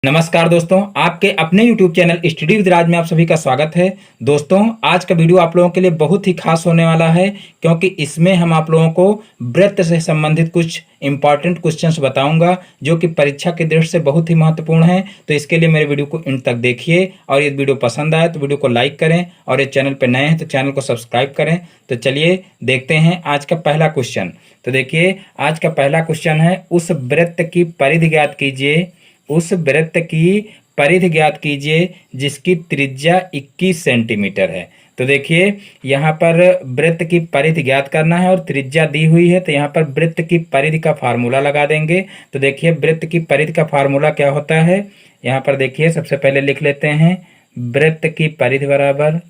नमस्कार दोस्तों, आपके अपने YouTube चैनल स्टडी विद राज में आप सभी का स्वागत है। दोस्तों, आज का वीडियो आप लोगों के लिए बहुत ही खास होने वाला है, क्योंकि इसमें हम आप लोगों को वृत्त से संबंधित कुछ इंपॉर्टेंट क्वेश्चंस बताऊंगा, जो कि परीक्षा की दृष्टि से बहुत ही महत्वपूर्ण है। तो इसके लिए मेरे वीडियो को इन तक देखिए, और ये वीडियो पसंद आए तो वीडियो को लाइक करें, और ये चैनल पर नए हैं तो चैनल को सब्सक्राइब करें। तो चलिए देखते हैं आज का पहला क्वेश्चन। तो देखिए, आज का पहला क्वेश्चन है, उस वृत्त की परिधि ज्ञात कीजिए। उस वृत्त की परिधि ज्ञात कीजिए जिसकी त्रिज्या 21 सेंटीमीटर है। तो देखिए, यहाँ पर वृत्त की परिधि ज्ञात करना है और त्रिज्या दी हुई है, तो यहाँ पर वृत्त की परिधि का फार्मूला लगा देंगे। तो देखिए, वृत्त की परिधि का फार्मूला क्या होता है, यहाँ पर देखिए सबसे पहले लिख लेते हैं, वृत्त की परिधि बराबर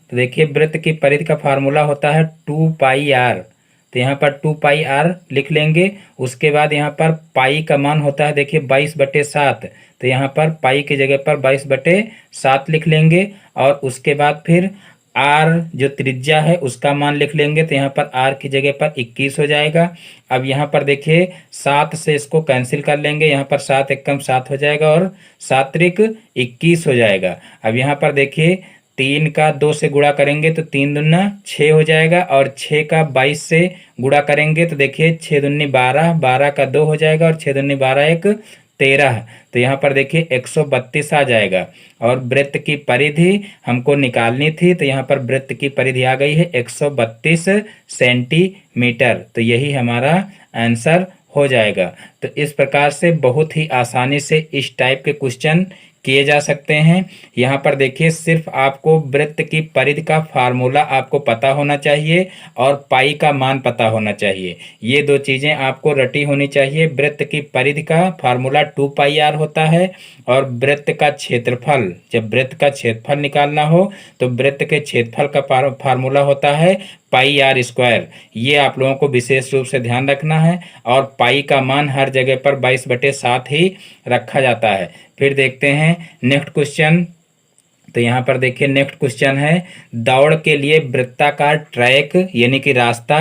तो देखिए, वृत्त की परिधि का फार्मूला होता है 2πr। तो यहाँ पर 2πr लिख लेंगे। उसके बाद यहाँ पर पाई का मान होता है, देखिए 22/7। तो यहाँ पर पाई की जगह पर 22/7 लिख लेंगे, और उसके बाद फिर आर जो त्रिज्या है उसका मान लिख लेंगे। तो यहाँ पर आर की जगह पर 21 हो जाएगा। अब यहाँ पर देखिए 7 से इसको कैंसिल कर लेंगे, यहाँ पर 7 एकम 7 हो जाएगा, और 7 त्रिक 21 हो जाएगा। अब यहाँ पर देखिए 3 का 2 से गुणा करेंगे तो 3 दूना 6 हो जाएगा, और 6 का 22 से गुणा करेंगे तो देखिए 6 दूनी 12, 12 का 2 हो जाएगा, और 6 दूनी 12 एक 13। तो यहाँ पर देखिए 132 आ जाएगा। और वृत्त की परिधि हमको निकालनी थी, तो यहाँ पर वृत्त की परिधि आ गई है 132 सेंटीमीटर। तो यही हमारा आंसर हो जाएगा। तो इस प्रकार से बहुत ही आसानी से इस टाइप के क्वेश्चन किए जा सकते हैं। यहाँ पर देखिए, सिर्फ आपको वृत्त की परिधि का फार्मूला आपको पता होना चाहिए, और पाई का मान पता होना चाहिए। ये दो चीज़ें आपको रटी होनी चाहिए। वृत्त की परिधि का फार्मूला 2πr होता है, और वृत्त का क्षेत्रफल, जब वृत्त का क्षेत्रफल निकालना हो तो वृत्त के क्षेत्रफल का फार्मूला होता है πr²। ये आप लोगों को विशेष रूप से ध्यान रखना है, और पाई का मान हर जगह पर 22/7 ही रखा जाता है। फिर देखते हैं नेक्स्ट क्वेश्चन। तो यहाँ पर देखिए नेक्स्ट क्वेश्चन है, दौड़ के लिए वृत्ताकार ट्रैक यानी कि रास्ता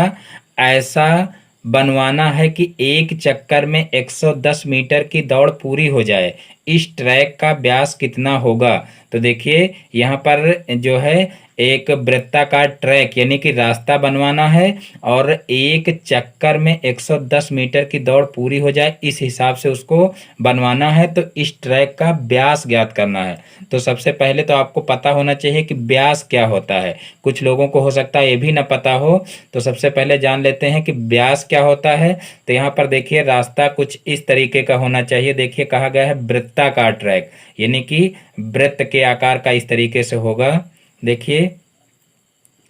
ऐसा बनवाना है कि एक चक्कर में 110 मीटर की दौड़ पूरी हो जाए। इस ट्रैक का व्यास कितना होगा। तो देखिए, यहाँ पर जो है एक वृत्ताकार ट्रैक यानी कि रास्ता बनवाना है, और एक चक्कर में 110 मीटर की दौड़ पूरी हो जाए, इस हिसाब से उसको बनवाना है। तो इस ट्रैक का व्यास ज्ञात करना है। तो सबसे पहले तो आपको पता होना चाहिए कि व्यास क्या होता है। कुछ लोगों को हो सकता है ये भी ना पता हो, तो सबसे पहले जान लेते हैं कि व्यास क्या होता है। तो यहाँ पर देखिए, रास्ता कुछ इस तरीके का होना चाहिए। देखिए, कहा गया है वृत्ताकार ट्रैक, यानी कि वृत्त के आकार का इस तरीके से होगा। देखिए,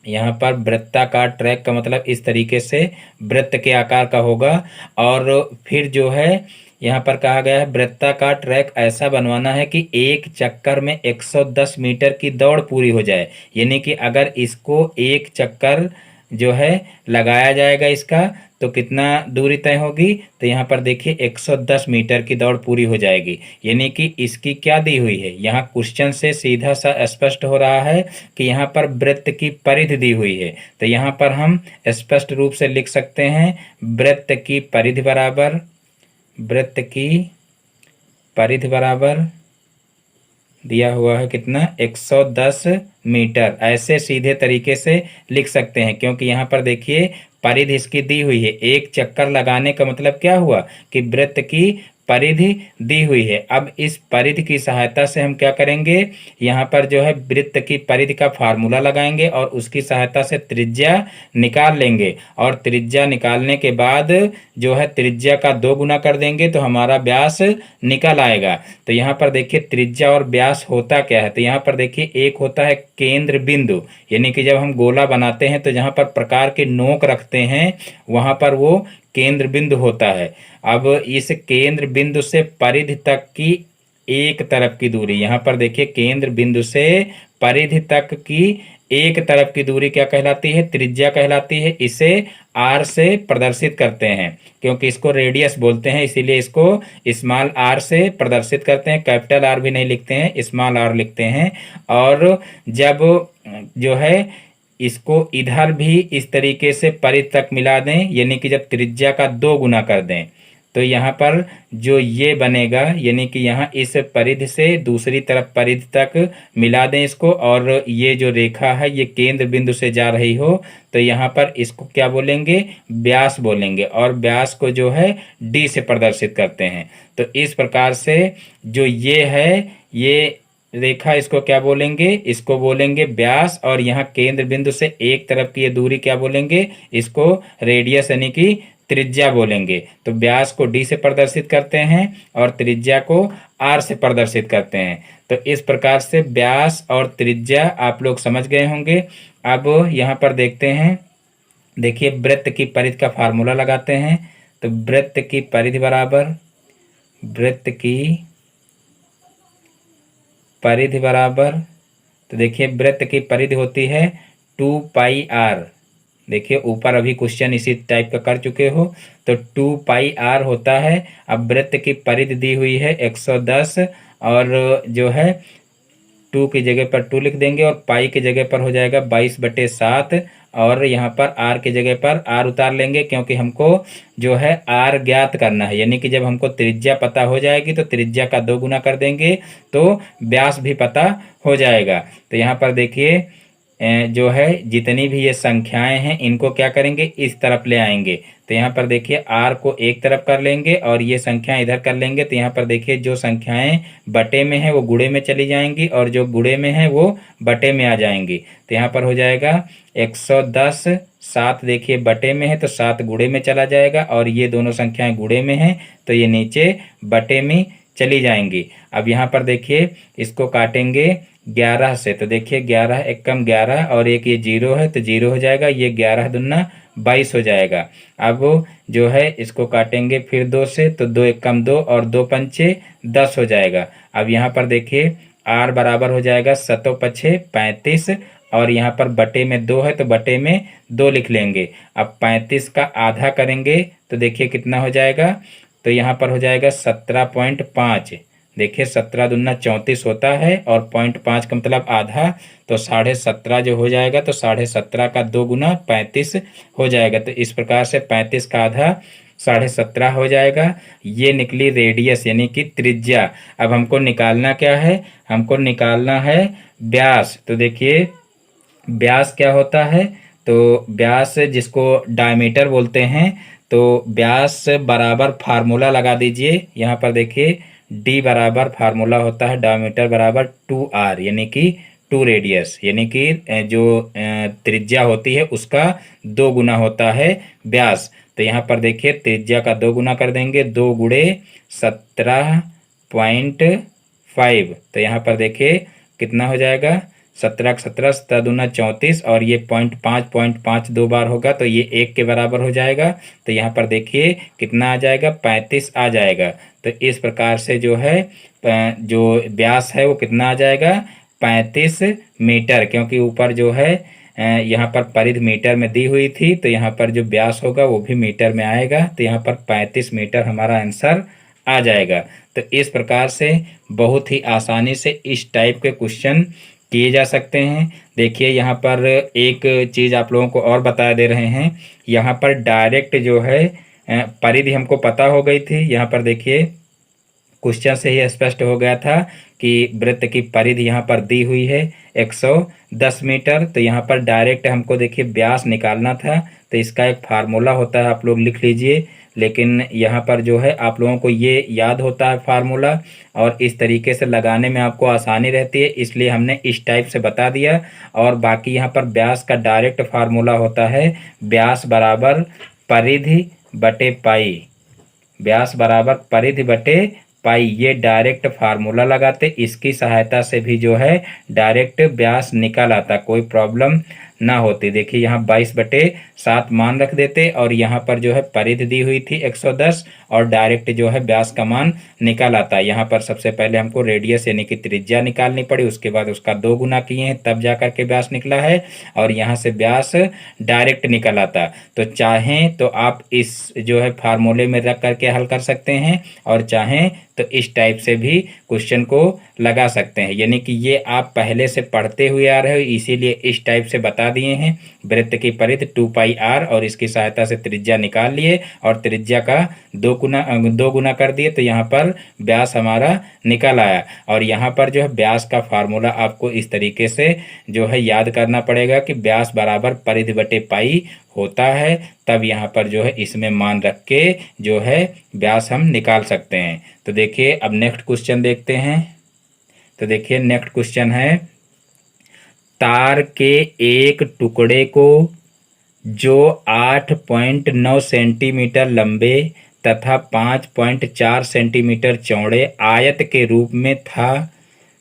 यहाँ पर वृत्ताकार ट्रैक का मतलब इस तरीके से वृत्त के आकार का होगा। और फिर जो है यहाँ पर कहा गया है, वृत्ताकार ट्रैक ऐसा बनवाना है कि एक चक्कर में 110 मीटर की दौड़ पूरी हो जाए। यानी कि अगर इसको एक चक्कर जो है लगाया जाएगा इसका, तो कितना दूरी तय होगी। तो यहाँ पर देखिए 110 मीटर की दौड़ पूरी हो जाएगी। यानी कि इसकी क्या दी हुई है, यहाँ क्वेश्चन से सीधा सा स्पष्ट हो रहा है कि यहाँ पर वृत्त की परिधि दी हुई है। तो यहाँ पर हम स्पष्ट रूप से लिख सकते हैं, वृत्त की परिधि बराबर दिया हुआ है कितना, 110 मीटर। ऐसे सीधे तरीके से लिख सकते हैं, क्योंकि यहाँ पर देखिए परिधि इसकी दी हुई है। एक चक्कर लगाने का मतलब क्या हुआ कि वृत्त की परिधि दी हुई है। अब इस परिधि की सहायता से हम क्या करेंगे, यहाँ पर जो है वृत्त की परिधि का फार्मूला लगाएंगे, और उसकी सहायता से त्रिज्या निकाल लेंगे। और त्रिज्या निकालने के बाद जो है त्रिज्या का 2 गुना कर देंगे, तो हमारा व्यास निकल आएगा। तो यहाँ पर देखिए त्रिज्या और व्यास होता क्या है। तो यहाँ पर देखिए, एक होता है केंद्र बिंदु, यानी कि जब हम गोला बनाते हैं तो जहाँ पर प्रकार के नोक रखते हैं वहाँ पर वो केंद्र बिंदु होता है। अब इस केंद्र बिंदु से परिधि तक की एक तरफ की दूरी, यहाँ पर देखिए केंद्र बिंदु से परिधि तक की एक तरफ की दूरी क्या कहलाती है, त्रिज्या कहलाती है। इसे आर से प्रदर्शित करते हैं, क्योंकि इसको रेडियस बोलते हैं, इसीलिए इसको स्मॉल आर से प्रदर्शित करते हैं। कैपिटल आर भी नहीं लिखते हैं, स्मॉल आर लिखते हैं। और जब जो है इसको इधर भी इस तरीके से परिधि तक मिला दें, यानी कि जब त्रिज्या का 2 गुना कर दें तो यहाँ पर जो ये बनेगा, यानी कि यहाँ इस परिधि से दूसरी तरफ परिधि तक मिला दें इसको, और ये जो रेखा है ये केंद्र बिंदु से जा रही हो तो यहाँ पर इसको क्या बोलेंगे, व्यास बोलेंगे, और व्यास को जो है डी से प्रदर्शित करते हैं। तो इस प्रकार से जो ये है ये रेखा, इसको क्या बोलेंगे, इसको बोलेंगे व्यास, और यहाँ केंद्र बिंदु से एक तरफ की ये दूरी क्या बोलेंगे, इसको रेडियस यानी कि त्रिज्या बोलेंगे। तो व्यास को डी से प्रदर्शित करते हैं और त्रिज्या को आर से प्रदर्शित करते हैं। तो इस प्रकार से व्यास और त्रिज्या आप लोग समझ गए होंगे। अब यहाँ पर देखते हैं, देखिए वृत्त की परिधि का फार्मूला लगाते हैं। तो वृत्त की परिधि बराबर, वृत्त की परिधि बराबर, तो देखिए वृत्त की परिधि होती है 2 पाई आर। देखिए ऊपर अभी क्वेश्चन इसी टाइप का कर चुके हो, तो 2 पाई आर होता है। अब वृत्त की परिधि दी हुई है 110, और जो है 2 की जगह पर 2 लिख देंगे और पाई की जगह पर हो जाएगा 22/7, और यहाँ पर आर की जगह पर आर उतार लेंगे क्योंकि हमको जो है आर ज्ञात करना है। यानी कि जब हमको त्रिज्या पता हो जाएगी तो त्रिज्या का 2 गुना कर देंगे तो व्यास भी पता हो जाएगा। तो यहाँ पर देखिए जो है जितनी भी ये संख्याएं हैं इनको क्या करेंगे, इस तरफ ले आएंगे। तो यहाँ पर देखिए आर को एक तरफ कर लेंगे और ये संख्याएं इधर कर लेंगे। तो यहाँ पर देखिए जो संख्याएं बटे में है वो गुणे में चली जाएंगी और जो गुणे में है वो बटे में आ जाएंगी। तो यहाँ पर हो जाएगा 110, 7 देखिए बटे में है तो 7 गुणे में चला जाएगा, और ये दोनों संख्याएं गुणे में हैं तो ये नीचे बटे में चली जाएंगी। अब यहाँ पर देखिए इसको काटेंगे 11 से, तो देखिए 11 एक कम 11 और एक ये 0 है तो 0 हो जाएगा, ये 11 दूना 22 हो जाएगा। अब जो है इसको काटेंगे फिर 2 से, तो 2 एक कम 2 और 2 पंचे 10 हो जाएगा। अब यहाँ पर देखिए आर बराबर हो जाएगा 7 पछे 35, और यहाँ पर बटे में 2 है तो बटे में 2 लिख लेंगे। अब 35 का आधा करेंगे तो देखिए कितना हो जाएगा, तो यहाँ पर हो जाएगा 17.5। देखिए 17 दूना 34 होता है और 0.5 का मतलब आधा, तो 17.5 जो हो जाएगा तो 17.5 का 2 गुना 35 हो जाएगा। तो इस प्रकार से 35 का आधा 17.5 हो जाएगा। ये निकली रेडियस यानी कि त्रिज्या। अब हमको निकालना क्या है, हमको निकालना है व्यास। तो देखिए व्यास क्या होता है, तो व्यास जिसको डायमीटर बोलते हैं, तो व्यास बराबर फार्मूला लगा दीजिए। यहाँ पर देखिए डी बराबर फार्मूला होता है डायमीटर बराबर 2r, यानी कि 2 रेडियस, यानी कि जो त्रिज्या होती है उसका 2 गुना होता है व्यास। तो यहाँ पर देखिए त्रिज्या का 2 गुना कर देंगे, 2 गुणे 17.5। तो यहाँ पर देखिए कितना हो जाएगा, 17 17 17 दूना 34, और ये 0.5 2 बार होगा तो ये 1 के बराबर हो जाएगा। तो यहाँ पर देखिए कितना आ जाएगा, 35 आ जाएगा। तो इस प्रकार से जो है जो व्यास है वो कितना आ जाएगा, 35 मीटर, क्योंकि ऊपर जो है यहाँ पर परिधि मीटर में दी हुई थी तो यहाँ पर जो व्यास होगा वो भी मीटर में आएगा। तो यहाँ पर 35 मीटर हमारा आंसर आ जाएगा। तो इस प्रकार से बहुत ही आसानी से इस टाइप के क्वेश्चन किए जा सकते हैं। देखिए यहाँ पर एक चीज़ आप लोगों को और बता दे रहे हैं, यहाँ पर डायरेक्ट जो है परिधि हमको पता हो गई थी। यहाँ पर देखिए क्वेश्चन से ही स्पष्ट हो गया था कि वृत्त की परिधि यहाँ पर दी हुई है 110 मीटर। तो यहाँ पर डायरेक्ट हमको देखिए व्यास निकालना था, तो इसका एक फार्मूला होता है, आप लोग लिख लीजिए। लेकिन यहाँ पर जो है आप लोगों को ये याद होता है फार्मूला, और इस तरीके से लगाने में आपको आसानी रहती है, इसलिए हमने इस टाइप से बता दिया। और बाकी यहाँ पर व्यास का डायरेक्ट फार्मूला होता है व्यास बराबर परिधि बटे पाई, व्यास बराबर परिधि बटे पाई। ये डायरेक्ट फार्मूला लगाते, इसकी सहायता से भी जो है डायरेक्ट व्यास निकल आता, कोई प्रॉब्लम ना होती। देखिए यहाँ 22/7 मान रख देते और यहाँ पर जो है परिधि दी हुई थी 110 और डायरेक्ट जो है व्यास का मान निकल आता है। यहाँ पर सबसे पहले हमको रेडियस यानी कि त्रिज्या निकालनी पड़ी, उसके बाद उसका 2 गुना किए हैं तब जा करके व्यास निकला है, और यहाँ से व्यास डायरेक्ट निकल आता। तो चाहें तो आप इस जो है फार्मूले में रख करके हल कर सकते हैं, और चाहें तो इस टाइप से भी क्वेश्चन को लगा सकते हैं। यानी कि ये आप पहले से पढ़ते हुए आ रहे हो, इसीलिए इस टाइप से बता दिए हैं। वृत्त की परिधि 2πr और इसकी सहायता से त्रिज्या निकाल लिए और त्रिज्या का दो गुना कर दिए, तो यहाँ पर व्यास हमारा निकल आया। और यहाँ पर जो है व्यास का फार्मूला आपको इस तरीके से जो है याद करना पड़ेगा कि व्यास बराबर परिधि बटे पाई होता है। तब यहाँ पर जो है इसमें मान रख के जो है व्यास हम निकाल सकते हैं। तो देखिए अब नेक्स्ट क्वेश्चन देखते हैं। तो देखिए नेक्स्ट क्वेश्चन है, तार के एक टुकड़े को जो 8.9 सेंटीमीटर लंबे तथा 5.4 सेंटीमीटर चौड़े आयत के रूप में था,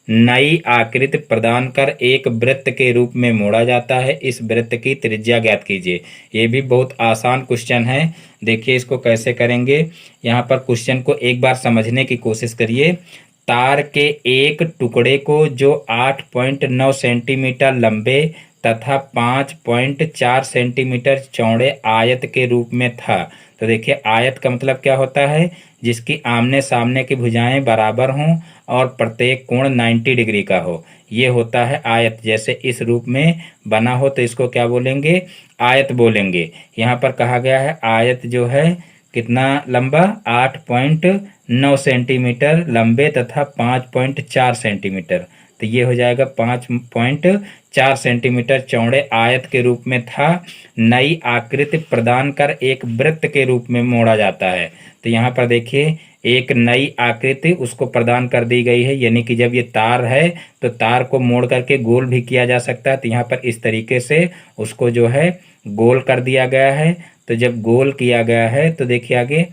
नई आकृति प्रदान कर एक वृत्त के रूप में मोड़ा जाता है। इस वृत्त की त्रिज्या ज्ञात कीजिए। ये भी बहुत आसान क्वेश्चन है। देखिए इसको कैसे करेंगे। यहाँ पर क्वेश्चन को एक बार समझने की कोशिश करिए। तार के एक टुकड़े को जो 8.9 सेंटीमीटर लंबे तथा 5.4 सेंटीमीटर चौड़े आयत के रूप में था। तो देखिए आयत का मतलब क्या होता है, जिसकी आमने सामने की भुजाएं बराबर हों और प्रत्येक कोण 90 डिग्री का हो, ये होता है आयत। जैसे इस रूप में बना हो तो इसको क्या बोलेंगे, आयत बोलेंगे। यहाँ पर कहा गया है आयत जो है कितना लंबा, 8.9 सेंटीमीटर लंबे तथा 5.4 सेंटीमीटर, तो ये हो जाएगा 5.4 सेंटीमीटर चौड़े आयत के रूप में था। नई आकृति प्रदान कर एक वृत्त के रूप में मोड़ा जाता है। तो यहाँ पर देखिए एक नई आकृति उसको प्रदान कर दी गई है, यानी कि जब ये तार है तो तार को मोड़ करके गोल भी किया जा सकता है। तो यहाँ पर इस तरीके से उसको जो है गोल कर दिया गया है। तो जब गोल किया गया है तो देखिए आगे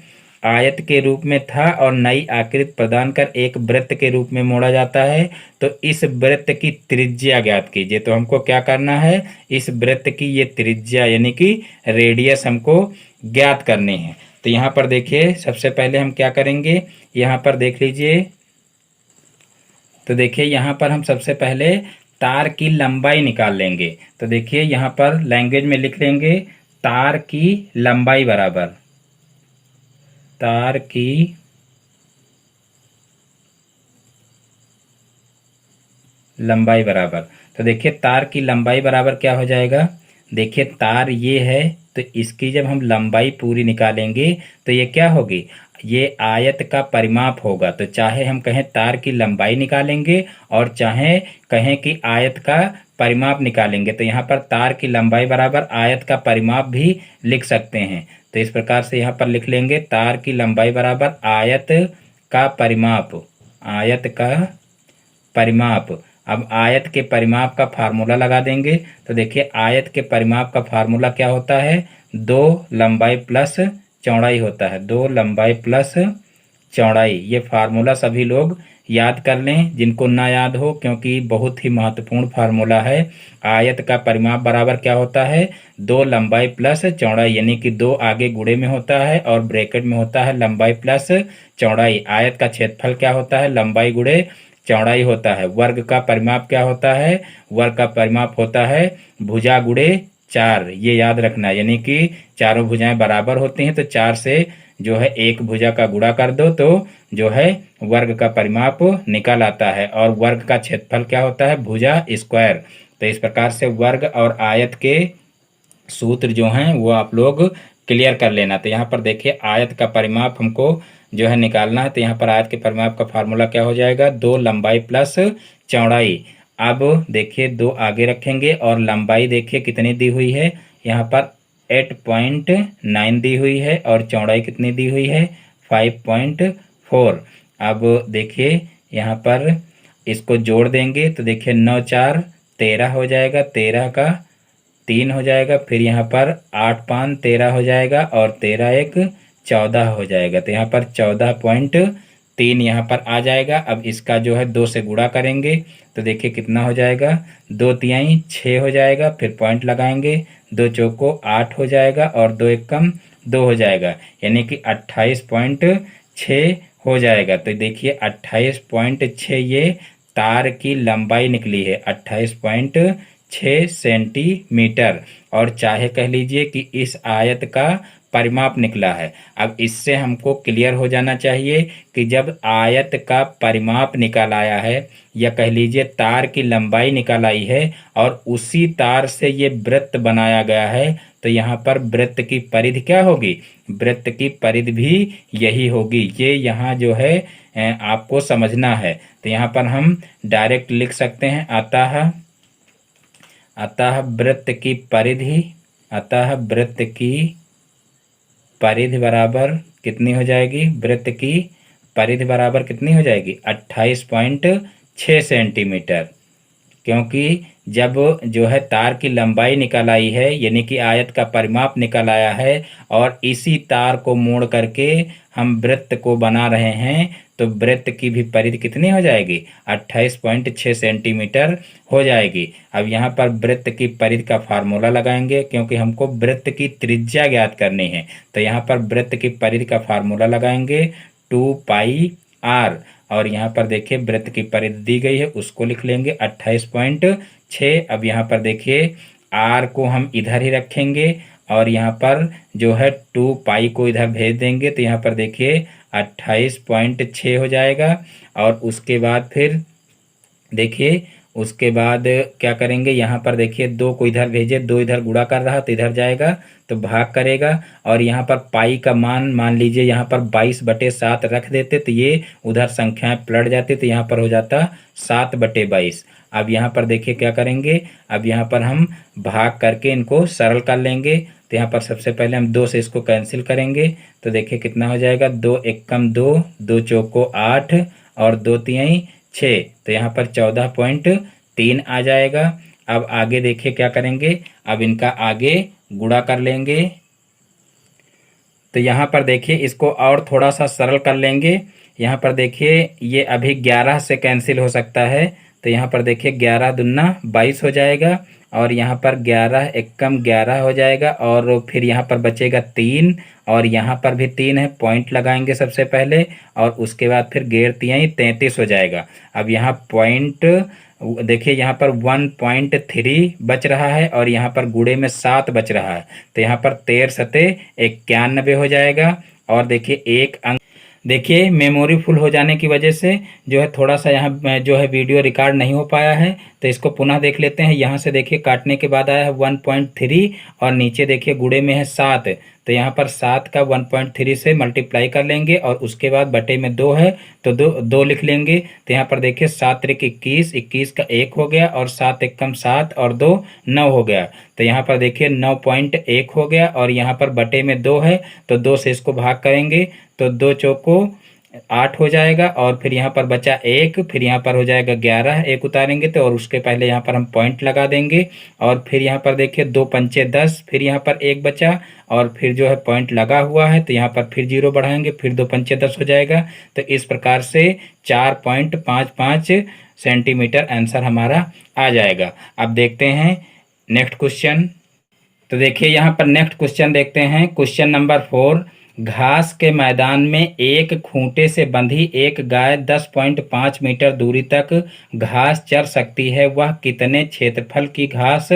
आयत के रूप में था और नई आकृति प्रदान कर एक वृत्त के रूप में मोड़ा जाता है। तो इस वृत्त की त्रिज्या ज्ञात कीजिए। तो हमको क्या करना है, इस वृत्त की ये त्रिज्या यानी कि रेडियस हमको ज्ञात करनी है। तो यहाँ पर देखिए सबसे पहले हम क्या करेंगे, यहाँ पर देख लीजिए। तो देखिए यहाँ पर हम सबसे पहले तार की लंबाई निकाल लेंगे। तो देखिए यहाँ पर लैंग्वेज में लिख लेंगे तार की लंबाई बराबर, तार की लंबाई बराबर। तो देखिए तार की लंबाई बराबर क्या हो जाएगा, देखिए तार ये है तो इसकी जब हम लंबाई पूरी निकालेंगे तो ये क्या होगी, ये आयत का परिमाप होगा। तो चाहे हम कहें तार की लंबाई निकालेंगे और चाहे कहें कि आयत का परिमाप निकालेंगे, तो यहाँ पर तार की लंबाई बराबर आयत का परिमाप भी लिख सकते हैं। तो इस प्रकार से यहाँ पर लिख लेंगे तार की लंबाई बराबर आयत का परिमाप, आयत का परिमाप। अब आयत के परिमाप का फार्मूला लगा देंगे। तो देखिए आयत के परिमाप का फार्मूला क्या होता है, 2 लंबाई प्लस चौड़ाई होता है, 2 लंबाई प्लस चौड़ाई। ये फार्मूला सभी लोग याद कर लें जिनको ना याद हो, क्योंकि बहुत ही महत्वपूर्ण फार्मूला है। आयत का परिमाप बराबर क्या होता है, 2 लंबाई प्लस चौड़ाई, यानी कि 2 आगे गुणे में होता है और ब्रैकेट में होता है लंबाई प्लस चौड़ाई। आयत का क्षेत्रफल क्या होता है, लंबाई गुणे चौड़ाई होता है। वर्ग का परिमाप क्या होता है, वर्ग का परिमाप होता है भुजा गुणे 4। ये याद रखना, यानी कि चारों भुजाएं बराबर होती हैं तो 4 से जो है एक भुजा का गुणा कर दो तो जो है वर्ग का परिमाप निकल आता है। और वर्ग का क्षेत्रफल क्या होता है, भुजा स्क्वायर। तो इस प्रकार से वर्ग और आयत के सूत्र जो हैं वो आप लोग क्लियर कर लेना। तो यहाँ पर देखिए आयत का परिमाप हमको जो है निकालना है। तो यहाँ पर आयत के परिमाप का फार्मूला क्या हो जाएगा, 2 लंबाई प्लस चौड़ाई। अब देखिए 2 आगे रखेंगे और लंबाई देखिए कितनी दी हुई है, यहाँ पर 8.9 दी हुई है और चौड़ाई कितनी दी हुई है, 5.4। अब देखिए यहाँ पर इसको जोड़ देंगे तो देखिए 9 4 13 हो जाएगा, 13 का 3 हो जाएगा, फिर यहाँ पर 8 5 13 हो जाएगा और 13 1 14 हो जाएगा। तो यहाँ पर 14.3 यहाँ पर आ जाएगा। अब इसका जो है 2 से गुणा करेंगे तो देखिए कितना हो जाएगा, 2 तिहाई 6 हो जाएगा, फिर पॉइंट लगाएंगे, 2 चौको 8 हो जाएगा और 2 एकम 2 हो जाएगा, यानी कि 28.6 हो जाएगा। तो देखिए 28.6 ये तार की लंबाई निकली है, 28.6 सेंटीमीटर। और चाहे कह लीजिए कि इस आयत का परिमाप निकला है। अब इससे हमको क्लियर हो जाना चाहिए कि जब आयत का परिमाप निकाल आया है, या कह लीजिए तार की लंबाई निकाल आई है, और उसी तार से ये वृत्त बनाया गया है, तो यहाँ पर वृत्त की परिधि क्या होगी? वृत्त की परिधि भी यही होगी। ये यहाँ जो है आपको समझना है। तो यहाँ पर हम डायरेक्ट लिख सकते हैं, अतः वृत्त की परिधि, अतः वृत्त की परिधि बराबर कितनी हो जाएगी? वृत्त की परिधि बराबर कितनी हो जाएगी? 28.6 सेंटीमीटर। क्योंकि जब जो है तार की लंबाई निकल आई है, यानी कि आयत का परिमाप निकल आया है, और इसी तार को मोड़ करके हम वृत्त को बना रहे हैं, तो वृत्त की भी परिधि कितनी हो जाएगी? 28.6 सेंटीमीटर हो जाएगी। अब यहाँ पर वृत्त की परिधि का फार्मूला लगाएंगे, क्योंकि हमको वृत्त की त्रिज्या ज्ञात करनी है। तो यहाँ पर वृत्त की परिधि का फार्मूला लगाएंगे 2πr, और यहाँ पर देखिए वृत्त की परिधि दी गई है, उसको लिख लेंगे 28.6। अब यहाँ पर देखिए आर को हम इधर ही रखेंगे, और यहाँ पर जो है 2π को इधर भेज देंगे, तो यहाँ पर देखिए 28.6 हो जाएगा। और उसके बाद फिर देखिए उसके बाद क्या करेंगे, यहाँ पर देखिए 2 को इधर भेजे, 2 इधर गुणा कर रहा तो इधर जाएगा तो भाग करेगा, और यहाँ पर पाई का मान लीजिए यहाँ पर 22/7 रख देते, तो ये उधर संख्याएं पलट जाती, तो यहाँ पर हो जाता 7/22। अब यहाँ पर देखिए क्या करेंगे, अब यहाँ पर हम भाग करके इनको सरल कर लेंगे। तो यहाँ पर सबसे पहले हम 2 से इसको कैंसिल करेंगे, तो देखिए कितना हो जाएगा, 2 एकम 2, 2 चौको 8, और 2 तिहाई 6, तो यहाँ पर 14.3 आ जाएगा। अब आगे देखिए क्या करेंगे, अब इनका आगे गुणा कर लेंगे। तो यहाँ पर देखिए इसको और थोड़ा सा सरल कर लेंगे। यहाँ पर देखिए ये अभी 11 से कैंसिल हो सकता है, तो यहाँ पर देखिए 11 दूना 22 हो जाएगा, और यहाँ पर 11 एकम 11 हो जाएगा, और फिर यहाँ पर बचेगा 3, और यहाँ पर भी 3 है, पॉइंट लगाएंगे सबसे पहले, और उसके बाद फिर 13 33 हो जाएगा। अब यहाँ पॉइंट देखिए यहाँ पर 1.3 बच रहा है, और यहाँ पर गुणे में 7 बच रहा है, तो यहाँ पर 13 सते 91 हो जाएगा। और देखिए एक अंक देखिए मेमोरी फुल हो जाने की वजह से जो है थोड़ा सा यहाँ जो है वीडियो रिकॉर्ड नहीं हो पाया है, तो इसको पुनः देख लेते हैं। यहाँ से देखिए काटने के बाद आया है 1.3, और नीचे देखिए गुणे में है 7, तो यहाँ पर 7 का 1.3 से मल्टीप्लाई कर लेंगे, और उसके बाद बटे में 2 है तो 2 लिख लेंगे। तो यहाँ पर देखिए 7 त्रिक 21, 21 का 1 हो गया, और 7 एकम 7 और 2 9 हो गया। तो यहाँ पर देखिए 9.1 हो गया, और यहाँ पर बटे में 2 है, तो 2 से इसको भाग करेंगे, तो 2 चौको 8 हो जाएगा, और फिर यहाँ पर बचा 1, फिर यहाँ पर हो जाएगा 11, 1 उतारेंगे तो, और उसके पहले यहाँ पर हम पॉइंट लगा देंगे, और फिर यहाँ पर देखिए 2 पंचे 10, फिर यहाँ पर 1 बचा, और फिर जो है पॉइंट लगा हुआ है, तो यहाँ पर फिर 0 बढ़ाएंगे, फिर 2 पंचे 10 हो जाएगा। तो इस प्रकार से 4.55 सेंटीमीटर आंसर हमारा आ जाएगा। अब देखते हैं नेक्स्ट क्वेश्चन। तो देखिए यहाँ पर नेक्स्ट क्वेश्चन देखते हैं, क्वेश्चन नंबर 4। घास के मैदान में एक खूंटे से बंधी एक गाय 10.5 मीटर दूरी तक घास चर सकती है, वह कितने क्षेत्रफल की घास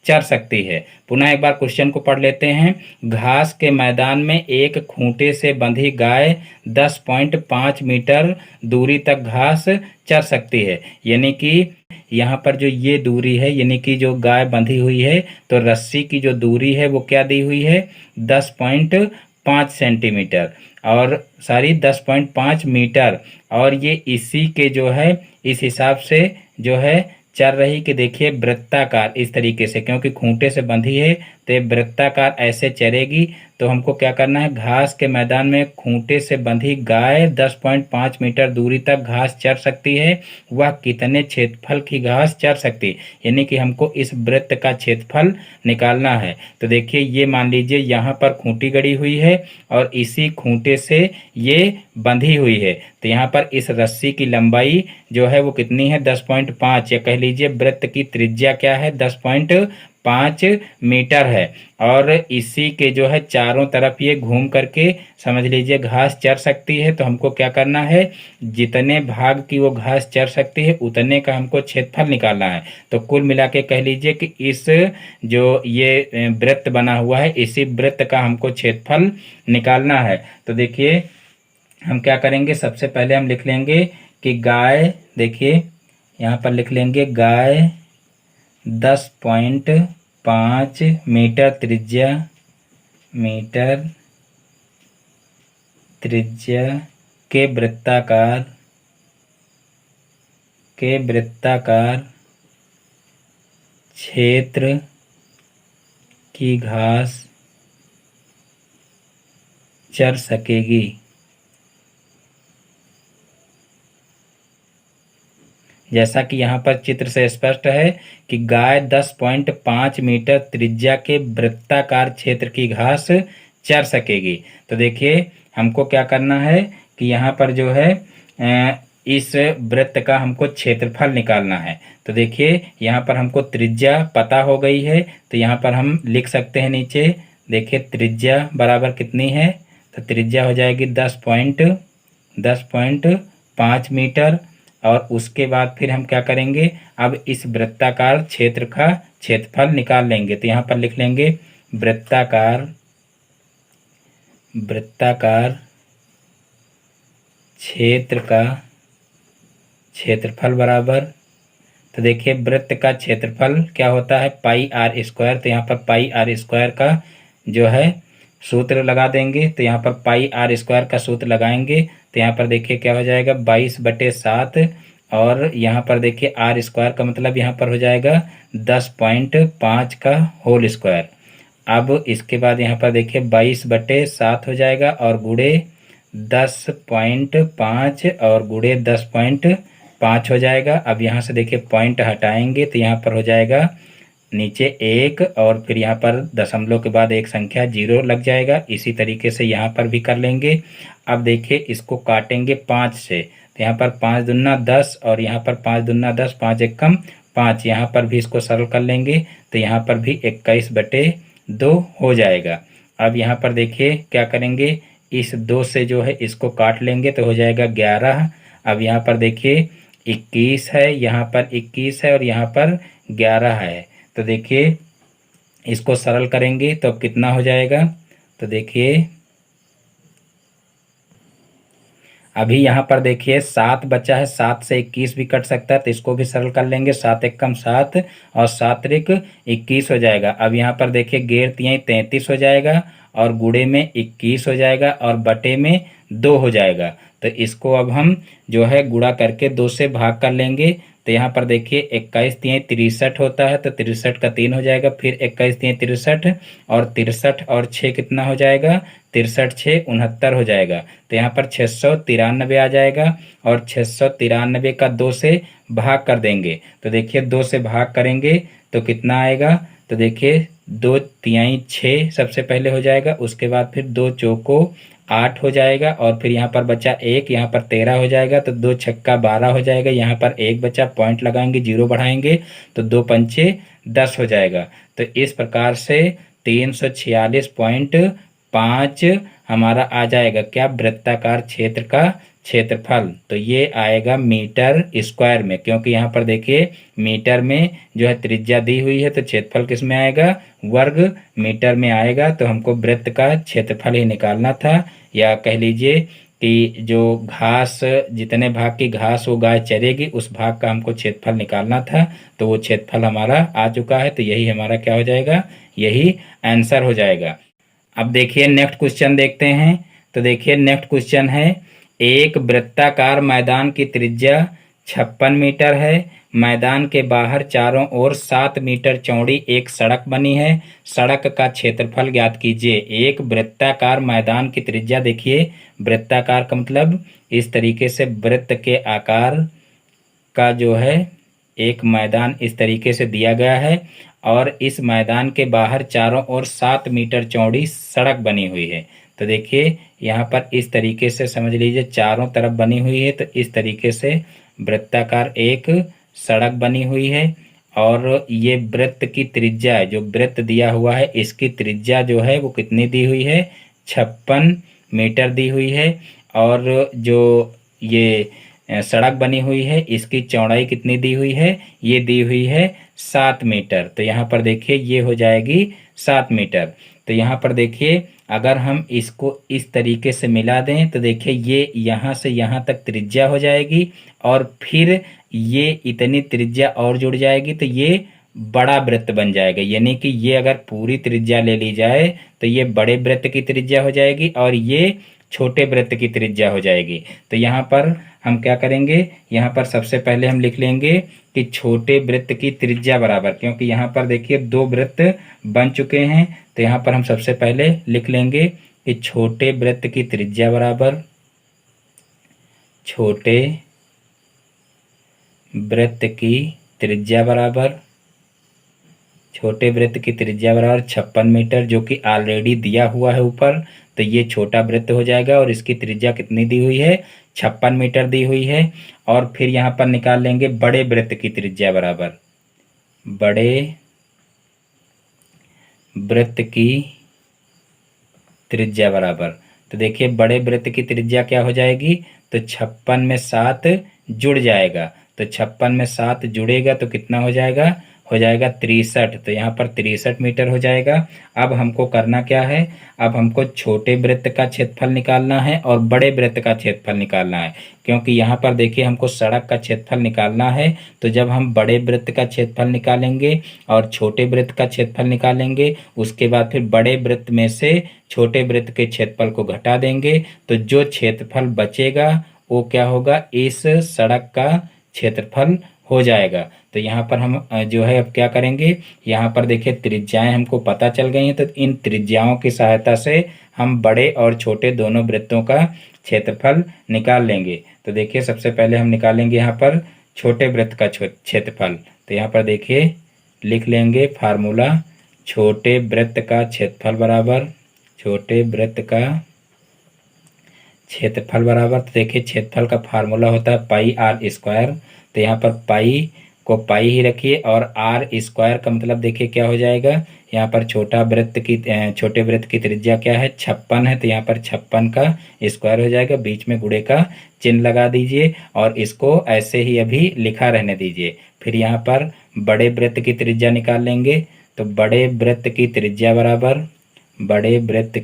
चर सकती है? पुनः एक बार क्वेश्चन को पढ़ लेते हैं। घास के मैदान में एक खूंटे से बंधी गाय 10.5 मीटर दूरी तक घास चर सकती है, यानी कि यहाँ पर जो ये दूरी है, यानी कि जो गाय बंधी हुई है, तो रस्सी की जो दूरी है वो क्या दी हुई है? 10.5 सेंटीमीटर, और 10.5 मीटर, और ये इसी के जो है इस हिसाब से जो है चल रही कि देखिए वृत्ताकार इस तरीके से, क्योंकि खूंटे से बंधी है तो ये वृत्ताकार ऐसे चरेगी। तो हमको क्या करना है, घास के मैदान में खूंटे से बंधी गाय 10.5 मीटर दूरी तक घास चर सकती है, वह कितने क्षेत्रफल की घास चर सकती है, यानी कि हमको इस वृत्त का क्षेत्रफल निकालना है। तो देखिए ये मान लीजिए यहाँ पर खूंटी गड़ी हुई है, और इसी खूंटे से ये बंधी हुई है, तो यहाँ पर इस रस्सी की लंबाई जो है वो कितनी है? 10.5, या कह लीजिए वृत्त की त्रिज्या क्या है? 10.5 मीटर है। और इसी के जो है चारों तरफ ये घूम करके समझ लीजिए घास चर सकती है। तो हमको क्या करना है, जितने भाग की वो घास चर सकती है उतने का हमको क्षेत्रफल निकालना है। तो कुल मिला के कह लीजिए कि इस जो ये वृत्त बना हुआ है, इसी वृत्त का हमको क्षेत्रफल निकालना है। तो देखिए हम क्या करेंगे, सबसे पहले हम लिख लेंगे कि गाय, देखिए यहाँ पर लिख लेंगे गाय 10.5 मीटर त्रिज्या के वृत्ताकार क्षेत्र की घास चर सकेगी। जैसा कि यहाँ पर चित्र से स्पष्ट है कि गाय 10.5 मीटर त्रिज्या के वृत्ताकार क्षेत्र की घास चर सकेगी। तो देखिए हमको क्या करना है कि यहाँ पर जो है इस वृत्त का हमको क्षेत्रफल निकालना है। तो देखिए यहाँ पर हमको त्रिज्या पता हो गई है, तो यहाँ पर हम लिख सकते हैं नीचे, देखिए त्रिज्या बराबर कितनी है, तो त्रिज्या हो जाएगी 10.5 मीटर। और उसके बाद फिर हम क्या करेंगे, अब इस वृत्ताकार क्षेत्र का क्षेत्रफल निकाल लेंगे। तो यहाँ पर लिख लेंगे वृत्ताकार क्षेत्र का क्षेत्रफल बराबर, तो देखिए वृत्त का क्षेत्रफल क्या होता है, पाई आर स्क्वायर। तो यहाँ पर पाई आर स्क्वायर का जो है सूत्र लगा देंगे। तो यहाँ पर पाई आर स्क्वायर का सूत्र लगाएंगे तो यहाँ पर देखिए क्या हो जाएगा 22/7, और यहाँ पर देखिए आर स्क्वायर का मतलब यहाँ पर हो जाएगा 10.5 का होल स्क्वायर। अब इसके बाद यहाँ पर देखिए 22/7 हो जाएगा और गुणे 10.5 और गुणे 10.5 हो जाएगा। अब यहाँ से देखिए पॉइंट हटाएंगे तो यहाँ पर हो जाएगा नीचे 1 और फिर यहाँ पर दशमलव के बाद एक संख्या 0 लग जाएगा। इसी तरीके से यहाँ पर भी कर लेंगे। अब देखिए इसको काटेंगे 5 से, तो यहाँ पर 5 दूना 10 और यहाँ पर 5 दूना 10, 5 एकम 5, यहाँ पर भी इसको सरल कर लेंगे तो यहाँ पर भी 21/2 हो जाएगा। अब यहाँ पर देखिए क्या करेंगे, इस 2 से जो है इसको काट लेंगे तो हो जाएगा 11। अब यहाँ पर देखिए 21 है, यहाँ पर 21 है और यहाँ पर 11 है। तो देखिए इसको सरल करेंगे तो अब कितना हो जाएगा, तो देखिए अभी यहाँ पर देखिए 7 बचा है, 7 से 21 भी कट सकता है तो इसको भी सरल कर लेंगे। 7 एकम 7 और 7 त्रिक 21 हो जाएगा। अब यहाँ पर देखिए गेर 33 हो जाएगा और गुणे में 21 हो जाएगा और बटे में 2 हो जाएगा। तो इसको अब हम जो है गुणा करके 2 से भाग कर लेंगे। तो यहाँ पर देखिए 21 तिहाई 63 होता है तो 63 का 3 हो जाएगा, फिर 21 तिहाई 63 और 63 और 6 कितना हो जाएगा, 63 6 69 हो जाएगा। तो यहाँ पर 693 आ जाएगा और 693 का 2 से भाग कर देंगे। तो देखिए 2 से भाग करेंगे तो कितना आएगा, तो देखिए 2 तिहाई 6 सबसे पहले हो जाएगा, उसके बाद फिर 2 चौको 8 हो जाएगा और फिर यहाँ पर बचा 1, यहाँ पर 13 हो जाएगा तो 2 छक्का 12 हो जाएगा। यहाँ पर 1 बचा, पॉइंट लगाएंगे 0 बढ़ाएंगे तो 2 पंचे 10 हो जाएगा। तो इस प्रकार से 346.5 हमारा आ जाएगा क्या, वृत्ताकार क्षेत्र का क्षेत्रफल। तो ये आएगा मीटर स्क्वायर में, क्योंकि यहाँ पर देखिए मीटर में जो है त्रिज्या दी हुई है तो क्षेत्रफल किस में आएगा, वर्ग मीटर में आएगा। तो हमको वृत्त का क्षेत्रफल ही निकालना था, या कह लीजिए कि जो घास, जितने भाग की घास वो गाय चरेगी उस भाग का हमको क्षेत्रफल निकालना था। तो वो क्षेत्रफल हमारा आ चुका है, तो यही हमारा क्या हो जाएगा, यही आंसर हो जाएगा। अब देखिए नेक्स्ट क्वेश्चन देखते हैं। तो देखिए नेक्स्ट क्वेश्चन है, एक वृत्ताकार मैदान की त्रिज्या 56 मीटर है। मैदान के बाहर चारों ओर 7 मीटर चौड़ी एक सड़क बनी है। सड़क का क्षेत्रफल ज्ञात कीजिए। एक वृत्ताकार मैदान की त्रिज्या, देखिए वृत्ताकार का मतलब इस तरीके से वृत्त के आकार का जो है एक मैदान इस तरीके से दिया गया है और इस मैदान के बाहर चारों ओर 7 मीटर चौड़ी सड़क बनी हुई है। तो देखिए यहाँ पर इस तरीके से समझ लीजिए चारों तरफ बनी हुई है। तो इस तरीके से वृत्ताकार एक सड़क बनी हुई है और ये वृत्त की त्रिज्या है, जो वृत्त दिया हुआ है इसकी त्रिज्या जो है वो कितनी दी हुई है, 56 मीटर दी हुई है। और जो ये सड़क बनी हुई है इसकी चौड़ाई कितनी दी हुई है, ये दी हुई है 7 मीटर। तो यहाँ पर देखिए ये हो जाएगी 7 मीटर। तो यहाँ पर देखिए अगर हम इसको इस तरीके से मिला दें तो देखिए ये यहाँ से यहाँ तक त्रिज्या हो जाएगी और फिर ये इतनी त्रिज्या और जुड़ जाएगी तो ये बड़ा वृत्त बन जाएगा। यानी कि ये अगर पूरी त्रिज्या ले ली जाए तो ये बड़े वृत्त की त्रिज्या हो जाएगी और ये छोटे वृत्त की त्रिज्या हो जाएगी। तो यहाँ पर हम क्या करेंगे, यहाँ पर सबसे पहले हम लिख लेंगे कि छोटे वृत्त की त्रिज्या बराबर, क्योंकि यहाँ पर देखिए दो वृत्त बन चुके हैं। तो यहाँ पर हम सबसे पहले लिख लेंगे कि छोटे वृत्त की त्रिज्या बराबर, छोटे वृत्त की त्रिज्या बराबर, छोटे वृत्त की त्रिज्या बराबर 56 मीटर, जो कि ऑलरेडी दिया हुआ है ऊपर। तो ये छोटा वृत्त हो जाएगा और इसकी त्रिज्या कितनी दी हुई है, 56 मीटर दी हुई है। और फिर यहाँ पर निकाल लेंगे बड़े वृत्त की त्रिज्या बराबर, बड़े वृत्त की त्रिज्या बराबर। तो देखिए बड़े वृत्त की त्रिज्या क्या हो जाएगी, तो 56 में 7 जुड़ जाएगा। तो 56 में 7 जुड़ेगा तो कितना हो जाएगा, हो जाएगा 63। तो यहाँ पर 63 मीटर हो जाएगा। अब हमको करना क्या है, अब हमको छोटे वृत्त का क्षेत्रफल निकालना है और बड़े वृत्त का क्षेत्रफल निकालना है। क्योंकि यहाँ पर देखिए हमको सड़क का क्षेत्रफल निकालना है, तो जब हम बड़े वृत्त का क्षेत्रफल निकालेंगे और छोटे वृत्त का क्षेत्रफल निकालेंगे, उसके बाद फिर बड़े वृत्त में से छोटे वृत्त के क्षेत्रफल को घटा देंगे, तो जो क्षेत्रफल बचेगा वो क्या होगा, इस सड़क का क्षेत्रफल हो जाएगा। तो यहाँ पर हम जो है अब क्या करेंगे, यहाँ पर देखिए त्रिज्याएं हमको पता चल गई हैं, तो इन त्रिज्याओं की सहायता से हम बड़े और छोटे दोनों वृत्तों का क्षेत्रफल निकाल लेंगे। तो देखिए सबसे पहले हम निकालेंगे यहाँ पर छोटे वृत्त का क्षेत्रफल। तो यहाँ पर देखिए लिख लेंगे फार्मूला, छोटे वृत्त का क्षेत्रफल बराबर, छोटे वृत्त का क्षेत्रफल बराबर, तो देखिए क्षेत्रफल का फार्मूला होता है पाई आर स्क्वायर। तो यहाँ पर पाई को पाई ही रखिए और आर स्क्वायर का मतलब देखिए क्या हो जाएगा, यहाँ पर छोटे वृत्त की त्रिज्या क्या है, 56 है। तो यहाँ पर 56 का स्क्वायर हो जाएगा, बीच में गुणे का चिन्ह लगा दीजिए और इसको ऐसे ही अभी लिखा रहने दीजिए। फिर यहाँ पर बड़े वृत्त की त्रिज्या निकाल लेंगे। तो बड़े वृत्त की त्रिज्या बराबर, बड़े वृत्त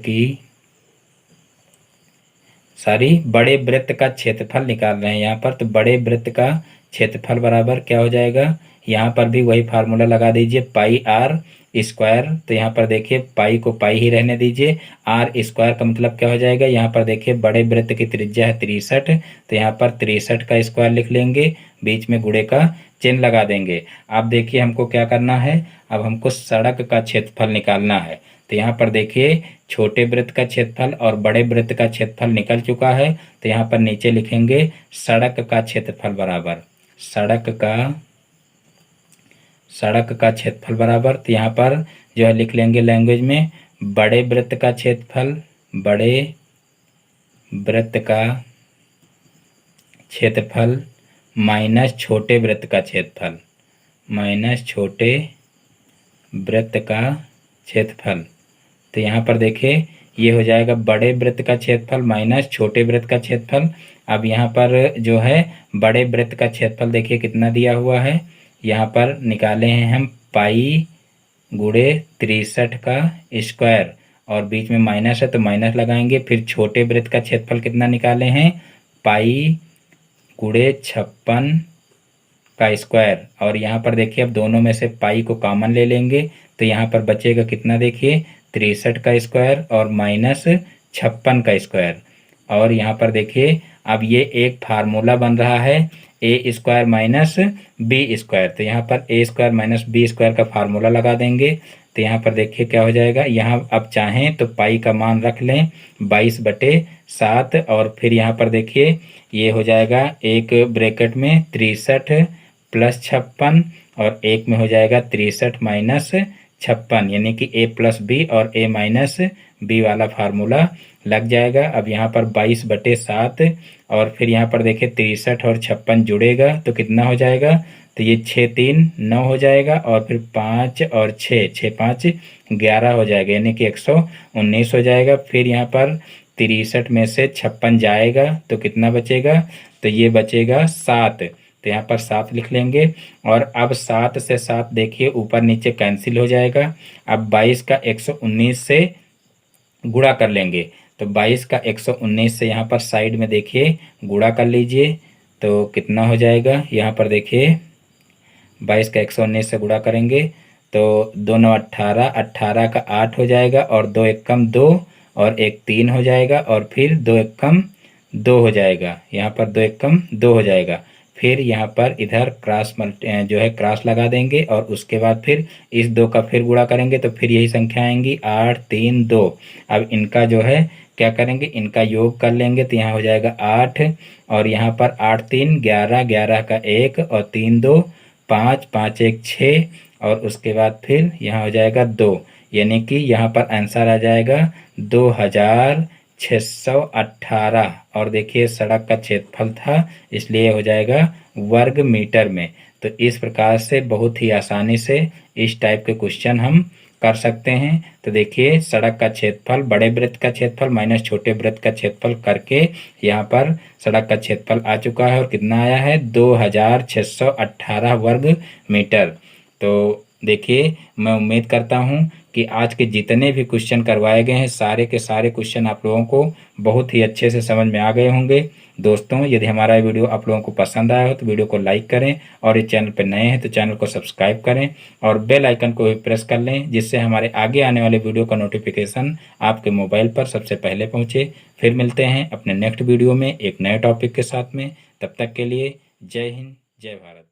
का क्षेत्रफल निकाल रहे हैं यहाँ पर। तो बड़े वृत्त का क्षेत्रफल बराबर क्या हो जाएगा, यहाँ पर भी वही फार्मूला लगा दीजिए पाई आर स्क्वायर। तो यहाँ पर देखिए पाई को पाई ही रहने दीजिए, आर स्क्वायर का मतलब क्या हो जाएगा, यहाँ पर देखिए बड़े वृत्त की त्रिज्या है 63। तो यहाँ पर 63 का स्क्वायर लिख लेंगे, बीच में गुणे का चिन्ह लगा देंगे। अब देखिए हमको क्या करना है, अब हमको सड़क का क्षेत्रफल निकालना है। तो यहाँ पर देखिए छोटे वृत्त का क्षेत्रफल और बड़े वृत्त का क्षेत्रफल निकल चुका है। तो यहाँ पर नीचे लिखेंगे सड़क का क्षेत्रफल बराबर, सड़क का क्षेत्रफल बराबर। तो यहाँ पर जो है लिख लेंगे लैंग्वेज में, बड़े वृत्त का क्षेत्रफल, बड़े वृत्त का क्षेत्रफल माइनस छोटे वृत्त का क्षेत्रफल, माइनस छोटे वृत्त का क्षेत्रफल। तो यहाँ पर देखिए ये हो जाएगा बड़े वृत्त का क्षेत्रफल माइनस छोटे वृत्त का क्षेत्रफल। अब यहाँ पर जो है बड़े वृत्त का क्षेत्रफल देखिए कितना दिया हुआ है, यहाँ पर निकाले हैं हम पाई गुणे 63 का स्क्वायर और बीच में माइनस है तो माइनस लगाएंगे। फिर छोटे वृत्त का क्षेत्रफल कितना निकाले हैं, पाई गुणे 56 का स्क्वायर और यहाँ पर देखिए अब दोनों में से पाई को कॉमन ले लेंगे। तो यहाँ पर बचेगा कितना, देखिए 63 का स्क्वायर और माइनस 56 का स्क्वायर। और यहाँ पर देखिए अब ये एक फार्मूला बन रहा है ए स्क्वायर माइनस बी स्क्वायर। तो यहाँ पर ए स्क्वायर माइनस बी स्क्वायर का फार्मूला लगा देंगे। तो यहाँ पर देखिए क्या हो जाएगा, यहाँ अब चाहें तो पाई का मान रख लें 22/7 और फिर यहाँ पर देखिए ये हो जाएगा एक ब्रैकेट में 63 + 56 और एक में हो जाएगा 63 - 56 यानी कि a+b और a-b वाला फार्मूला लग जाएगा। अब यहाँ पर 22/7 और फिर यहाँ पर देखिए 63 और 56 जुड़ेगा तो कितना हो जाएगा, तो ये 6 3 9 हो जाएगा और फिर 5 और 6 6 5 11 हो जाएगा यानी कि 119 हो जाएगा। फिर यहाँ पर 63 में से 56 जाएगा तो कितना बचेगा, तो ये बचेगा 7, तो यहाँ पर 7 लिख लेंगे। और अब 7 से 7 देखिए ऊपर नीचे कैंसिल हो जाएगा। अब 22 का 119 से गुणा कर लेंगे, तो 22 का 119 से यहाँ पर साइड में देखिए गुणा कर लीजिए तो कितना हो जाएगा, यहाँ पर देखिए 22 का 119 से गुणा करेंगे तो 2 9 18, 18 का 8 हो जाएगा और 2 एकम 2 और 1 3 हो जाएगा और फिर 2 एकम 2 हो जाएगा, यहाँ पर 2 एकम 2 हो जाएगा। फिर यहाँ पर इधर क्रॉस लगा देंगे और उसके बाद फिर इस 2 का फिर गुणा करेंगे तो फिर यही संख्या आएंगी 8 3 2। अब इनका जो है क्या करेंगे, इनका योग कर लेंगे तो यहाँ हो जाएगा 8 और यहाँ पर 8 3 11, 11 का 1 और 3 2 5, 5 1 6 और उसके बाद फिर यहाँ हो जाएगा 2 यानी कि यहाँ पर आंसर आ जाएगा 2618। और देखिए सड़क का क्षेत्रफल था इसलिए हो जाएगा वर्ग मीटर में। तो इस प्रकार से बहुत ही आसानी से इस टाइप के क्वेश्चन हम कर सकते हैं। तो देखिए सड़क का क्षेत्रफल, बड़े वृत्त का क्षेत्रफल माइनस छोटे वृत्त का क्षेत्रफल करके यहाँ पर सड़क का क्षेत्रफल आ चुका है और कितना आया है 2618 वर्ग मीटर। तो देखिए मैं उम्मीद करता हूँ कि आज के जितने भी क्वेश्चन करवाए गए हैं सारे के सारे क्वेश्चन आप लोगों को बहुत ही अच्छे से समझ में आ गए होंगे। दोस्तों यदि हमारा वीडियो आप लोगों को पसंद आया हो तो वीडियो को लाइक करें और इस चैनल पर नए हैं तो चैनल को सब्सक्राइब करें और बेल आइकन को भी प्रेस कर लें जिससे हमारे आगे आने वाले वीडियो का नोटिफिकेशन आपके मोबाइल पर सबसे पहले पहुँचे। फिर मिलते हैं अपने नेक्स्ट वीडियो में एक नए टॉपिक के साथ में, तब तक के लिए जय हिंद जय भारत।